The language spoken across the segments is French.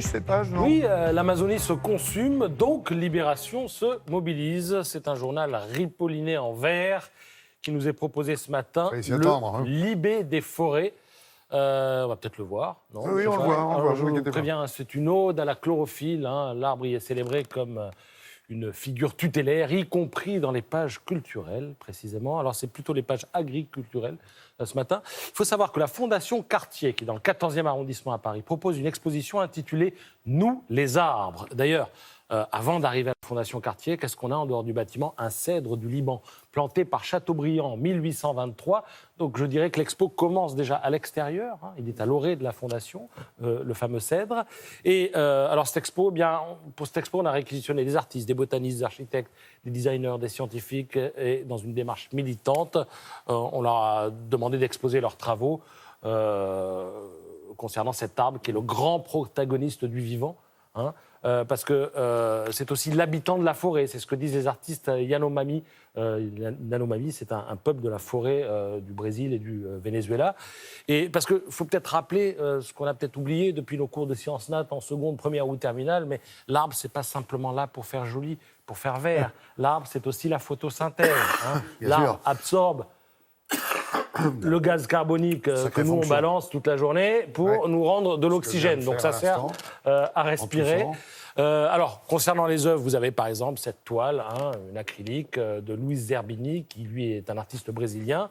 ces pages, non? Oui, l'Amazonie se consume, donc Libération se mobilise. C'est un journal ripolliné en vert qui nous est proposé ce matin. Fallait s'y attendre, hein. Libé des forêts. On va peut-être le voir. Non, Oui, on le voit, Je vous préviens, c'est une ode à la chlorophylle. Hein. L'arbre y est célébré comme une figure tutélaire, y compris dans les pages culturelles, précisément. Alors, c'est plutôt les pages agriculturelles ce matin. Il faut savoir que la Fondation Cartier, qui est dans le 14e arrondissement à Paris, propose une exposition intitulée « Nous, les arbres ». D'ailleurs, avant d'arriver à la Fondation Cartier, qu'est-ce qu'on a en dehors du bâtiment? Un cèdre du Liban, planté par Chateaubriand en 1823. Donc je dirais que l'expo commence déjà à l'extérieur. Hein. Il est à l'orée de la Fondation, le fameux cèdre. Et alors cette expo, pour cette expo, on a réquisitionné des artistes, des botanistes, des architectes, des designers, des scientifiques. Et dans une démarche militante, on leur a demandé d'exposer leurs travaux concernant cet arbre qui est le grand protagoniste du vivant. Hein. Parce que c'est aussi l'habitant de la forêt, c'est ce que disent les artistes Yanomami. Yanomami, c'est un peuple de la forêt du Brésil et du Venezuela. Et parce qu'il faut peut-être rappeler ce qu'on a peut-être oublié depuis nos cours de sciences nat en seconde, première ou terminale, mais l'arbre, c'est pas simplement là pour faire joli, pour faire vert. L'arbre, c'est aussi la photosynthèse. Hein. L'arbre absorbe le gaz carbonique que nous, on balance toute la journée pour nous rendre de l'oxygène. Donc ça sert à respirer. Alors, concernant les œuvres, vous avez par exemple cette toile, une acrylique de Luis Zerbini, qui lui est un artiste brésilien.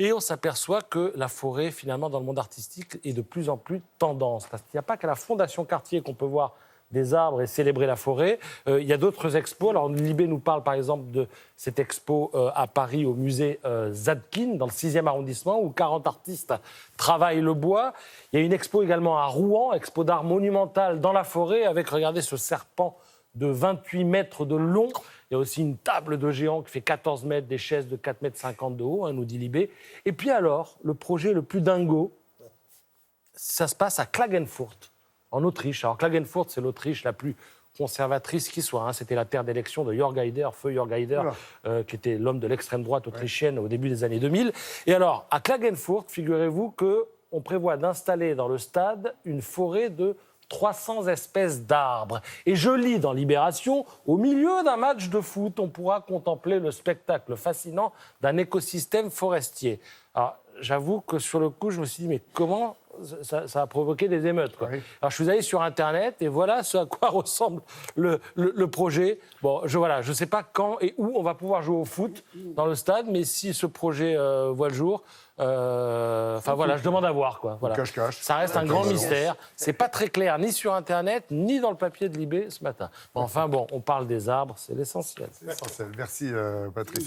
Et on s'aperçoit que la forêt, finalement, dans le monde artistique, est de plus en plus tendance. Parce qu'il n'y a pas qu'à la Fondation Cartier qu'on peut voir des arbres et célébrer la forêt. Il y a d'autres expos. Alors, Libé nous parle, par exemple, de cette expo à Paris, au musée Zadkine, dans le 6e arrondissement, où 40 artistes travaillent le bois. Il y a une expo également à Rouen, expo d'art monumental dans la forêt, avec, regardez, ce serpent de 28 mètres de long. Il y a aussi une table de géant qui fait 14 mètres, des chaises de 4,50 mètres de haut, nous dit Libé. Et puis alors, le projet le plus dingo, ça se passe à Klagenfurt, en Autriche. Alors Klagenfurt, c'est l'Autriche la plus conservatrice qui soit. Hein. C'était la terre d'élection de Jörg Haider, feu Jörg Haider, qui était l'homme de l'extrême droite autrichienne au début des années 2000. Et alors, à Klagenfurt, figurez-vous qu'on prévoit d'installer dans le stade une forêt de 300 espèces d'arbres. Et je lis dans Libération, au milieu d'un match de foot, on pourra contempler le spectacle fascinant d'un écosystème forestier. Alors, j'avoue que sur le coup, je me suis dit, mais comment ça a provoqué des émeutes, quoi. Oui. Alors, je suis allé sur Internet et voilà ce à quoi ressemble le projet. Bon, je ne sais pas quand et où on va pouvoir jouer au foot dans le stade, mais si ce projet voit le jour, voilà, je demande à voir, quoi. Voilà. Cache-cache. Ça reste un grand mystère. C'est pas très clair, ni sur Internet, ni dans le papier de Libé ce matin. Bon, enfin, on parle des arbres, c'est l'essentiel. C'est l'essentiel. Merci, Patrice.